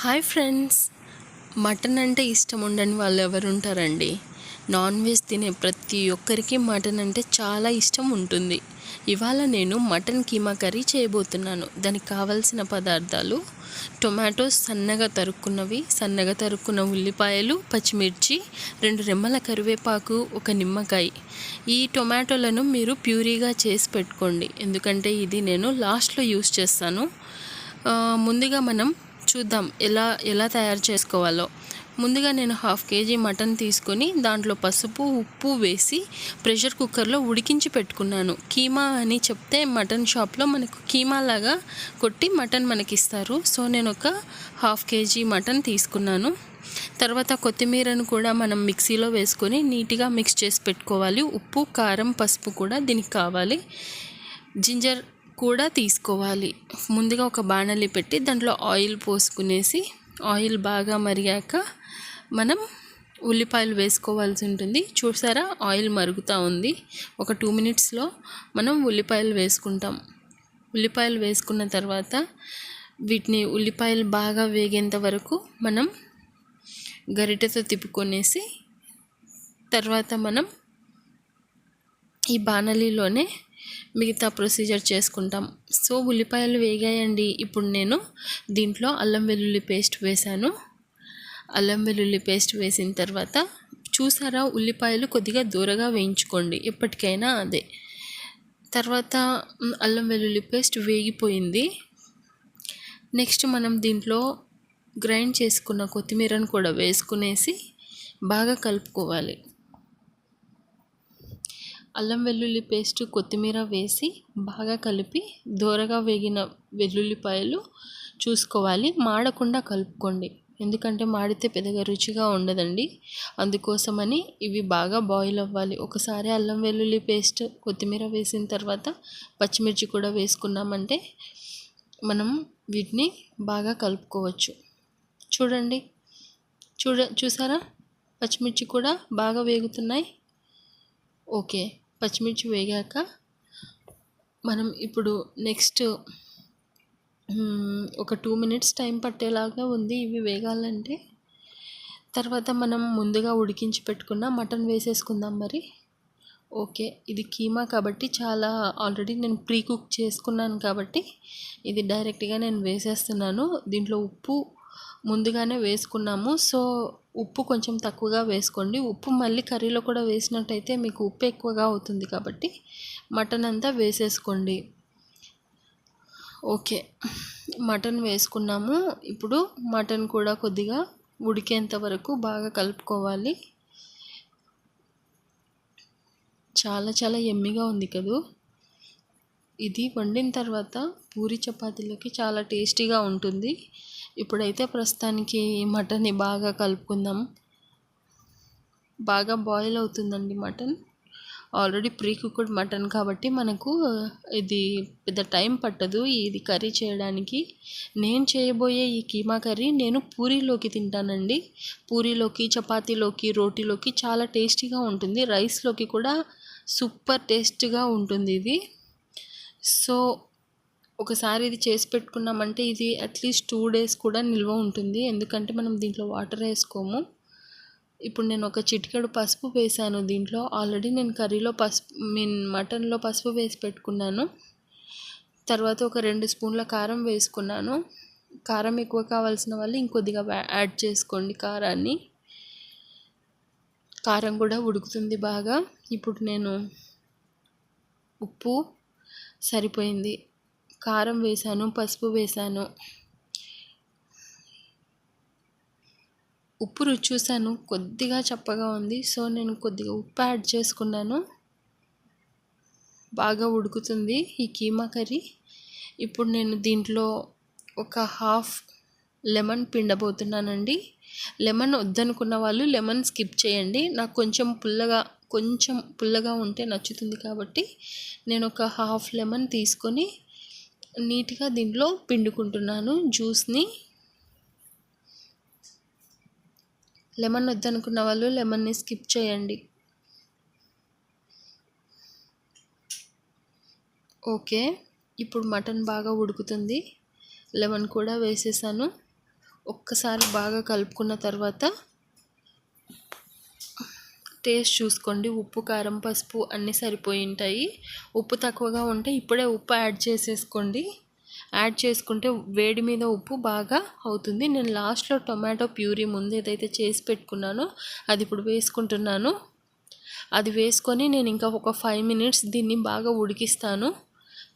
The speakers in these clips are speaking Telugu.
హాయ్ ఫ్రెండ్స్, మటన్ అంటే ఇష్టం ఉండని వాళ్ళు ఎవరు ఉంటారండి? నాన్ వెజ్ తినే ప్రతి ఒక్కరికి మటన్ అంటే చాలా ఇష్టం ఉంటుంది. ఇవాళ నేను మటన్ కీమా కర్రీ చేయబోతున్నాను. దానికి కావాల్సిన పదార్థాలు: టొమాటోస్ సన్నగా తరుక్కున్నవి, సన్నగా తరుక్కున్న ఉల్లిపాయలు, పచ్చిమిర్చి, 2 రెమ్మల కరివేపాకు, ఒక నిమ్మకాయ. ఈ టొమాటోలను మీరు ప్యూరీగా చేసి పెట్టుకోండి, ఎందుకంటే ఇది నేను లాస్ట్లో యూస్ చేస్తాను. ముందుగా మనం చూద్దాం ఎలా తయారు చేసుకోవాలో. ముందుగా నేను 1/2 kg మటన్ తీసుకొని దాంట్లో పసుపు, ఉప్పు వేసి ప్రెషర్ కుక్కర్లో ఉడికించి పెట్టుకున్నాను. కీమా అని చెప్తే మటన్ షాప్లో మనకు కీమా లాగా కొట్టి మటన్ మనకిస్తారు. సో నేను ఒక 1/2 kg మటన్ తీసుకున్నాను. తర్వాత కొత్తిమీరను కూడా మనం మిక్సీలో వేసుకొని నీట్గా మిక్స్ చేసి పెట్టుకోవాలి. ఉప్పు, కారం, పసుపు కూడా దీనికి కావాలి. జింజర్ కూడా తీసుకోవాలి. ముందుగా ఒక బాణలి పెట్టి దాంట్లో ఆయిల్ పోసుకునేసి, ఆయిల్ బాగా మరిగాక మనం ఉల్లిపాయలు వేసుకోవాల్సి ఉంటుంది. చూసారా, ఆయిల్ మరుగుతూ ఉంది. ఒక 2 minutesలో మనం ఉల్లిపాయలు వేసుకుంటాం. ఉల్లిపాయలు వేసుకున్న తర్వాత వీటిని ఉల్లిపాయలు బాగా వేగేంత వరకు మనం గరిటెతో తిప్పుకొనేసి, తర్వాత మనం ఈ బాణలిలోనే మిగతా ప్రొసీజర్ చేసుకుంటాం. సో ఉల్లిపాయలు వేగాయండి. ఇప్పుడు నేను దీంట్లో అల్లం వెల్లుల్లి పేస్ట్ వేశాను. అల్లం వెల్లుల్లి పేస్ట్ వేసిన తర్వాత చూసారా, ఉల్లిపాయలు కొద్దిగా దూరగా వేయించుకోండి ఎప్పటికైనా అదే. తర్వాత అల్లం వెల్లుల్లి పేస్ట్ వేగిపోయింది. నెక్స్ట్ మనం దీంట్లో గ్రైండ్ చేసుకున్న కొత్తిమీరను కూడా వేసుకునేసి బాగా కలుపుకోవాలి. అల్లం వెల్లుల్లి పేస్ట్, కొత్తిమీర వేసి బాగా కలిపి దోరగా వేగిన వెల్లుల్లిపాయలు చూసుకోవాలి. మాడకుండా కలుపుకోండి, ఎందుకంటే మాడితే పెద్దగా రుచిగా ఉండదండి. అందుకోసమని ఇవి బాగా బాయిల్ అవ్వాలి. ఒకసారి అల్లం వెల్లుల్లి పేస్ట్, కొత్తిమీర వేసిన తర్వాత పచ్చిమిర్చి కూడా వేసుకున్నామంటే మనం వీటిని బాగా కలుపుకోవచ్చు. చూడండి, చూసారా, పచ్చిమిర్చి కూడా బాగా వేగుతున్నాయి. ఓకే, పచ్చిమిర్చి వేగాక మనం ఇప్పుడు నెక్స్ట్ ఒక 2 minutes టైం పట్టేలాగా ఉంది ఇవి వేగాలంటే. తర్వాత మనం ముందుగా ఉడికించి పెట్టుకున్న మటన్ వేసేసుకుందాం మరి. ఓకే, ఇది కీమా కాబట్టి చాలా ఆల్రెడీ నేను ప్రీ కుక్ చేసుకున్నాను కాబట్టి ఇది డైరెక్ట్గా నేను వేసేస్తున్నాను. దీంట్లో ఉప్పు ముందుగానే వేసుకున్నాము, సో ఉప్పు కొంచెం తక్కువగా వేసుకోండి. ఉప్పు మళ్ళీ కర్రీలో కూడా వేసినట్టయితే మీకు ఉప్పు ఎక్కువగా అవుతుంది కాబట్టి మటన్ అంతా వేసేసుకోండి. ఓకే, మటన్ వేసుకున్నాము. ఇప్పుడు మటన్ కూడా కొద్దిగా ఉడికేంత వరకు బాగా కలుపుకోవాలి. చాలా చాలా యమ్మీగా ఉంది కదూ. ఇది వండిన తర్వాత పూరి చపాతీలోకి చాలా టేస్టీగా ఉంటుంది. ఇప్పుడైతే ప్రస్తుతానికి మటన్ని బాగా కలుపుకుందాం. బాగా బాయిల్ అవుతుందండి mutton. Already pre cooked mutton కాబట్టి మనకు ఇది పెద్ద టైం పట్టదు ఇది కర్రీ చేయడానికి. నేను చేయబోయే ఈ కీమా కర్రీ నేను పూరీలోకి తింటానండి. పూరీలోకి, చపాతీలోకి, రోటీలోకి చాలా టేస్టీగా ఉంటుంది. రైస్లోకి కూడా సూపర్ టేస్ట్గా ఉంటుంది ఇది. సో ఒకసారి ఇది చేసి పెట్టుకున్నామంటే ఇది అట్లీస్ట్ 2 days కూడా నిల్వ ఉంటుంది, ఎందుకంటే మనం దీంట్లో వాటర్ వేసుకోము. ఇప్పుడు నేను ఒక చిటికెడు పసుపు వేసాను దీంట్లో. ఆల్రెడీ నేను కర్రీలో మటన్లో పసుపు వేసి పెట్టుకున్నాను. తర్వాత ఒక 2 స్పూన్ల కారం వేసుకున్నాను. కారం ఎక్కువ కావాల్సిన వాళ్ళు ఇంకొద్దిగా యాడ్ చేసుకోండి కారాన్ని. కారం కూడా ఉడుకుతుంది బాగా. ఇప్పుడు నేను ఉప్పు సరిపోయింది, కారం వేసాను, పసుపు వేసాను. ఉప్పు రుచి చూసాను, కొద్దిగా చప్పగా ఉంది, సో నేను కొద్దిగా ఉప్పు యాడ్ చేసుకున్నాను. బాగా ఉడుకుతుంది ఈ కీమా కర్రీ. ఇప్పుడు నేను దీంట్లో ఒక 1/2 లెమన్ పిండబోతున్నానండి. లెమన్ వద్దనుకున్న వాళ్ళు లెమన్ స్కిప్ చేయండి. నాకు కొంచెం పుల్లగా ఉంటే నచ్చుతుంది కాబట్టి నేను ఒక 1/2 లెమన్ తీసుకొని నీట్గా దీంట్లో పిండుకుంటున్నాను జ్యూస్ని. లెమన్ వద్దనుకున్న వాళ్ళు లెమన్ని స్కిప్ చేయండి. ఓకే, ఇప్పుడు మటన్ బాగా ఉడుకుతుంది. లెమన్ కూడా వేసేసాను. ఒక్కసారి బాగా కలుపుకున్న తర్వాత టేస్ట్ చూసుకోండి. ఉప్పు, కారం, పసుపు అన్నీ సరిపోయి ఉంటాయి. ఉప్పు తక్కువగా ఉంటే ఇప్పుడే ఉప్పు యాడ్ చేసేసుకోండి. యాడ్ చేసుకుంటే వేడి మీద ఉప్పు బాగా అవుతుంది. నేను లాస్ట్లో టొమాటో ప్యూరీ ముందు ఏదైతే చేసి పెట్టుకున్నానో అది ఇప్పుడు వేసుకుంటున్నాను. అది వేసుకొని నేను ఇంకా ఒక 5 మినిట్స్ దీన్ని బాగా ఉడికిస్తాను.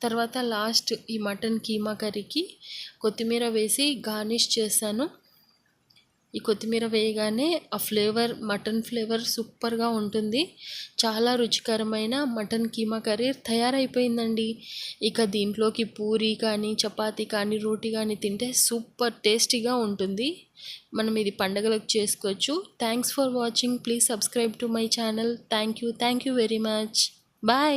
తర్వాత లాస్ట్ ఈ మటన్ కీమా కర్రీకి కొత్తిమీర వేసి గార్నిష్ చేశాను. ఈ కొత్తిమీర వేయగానే ఆ ఫ్లేవర్, మటన్ ఫ్లేవర్ సూపర్గా ఉంటుంది. చాలా రుచికరమైన మటన్ కీమా కర్రీ తయారైపోయిందండి. ఇక దీంట్లోకి పూరీ కానీ, చపాతీ కానీ, రోటీ కానీ తింటే సూపర్ టేస్టీగా ఉంటుంది. మనం ఇది పండగలకు చేసుకోవచ్చు. Thanks for watching. Please subscribe to my channel. Thank you very much. Bye.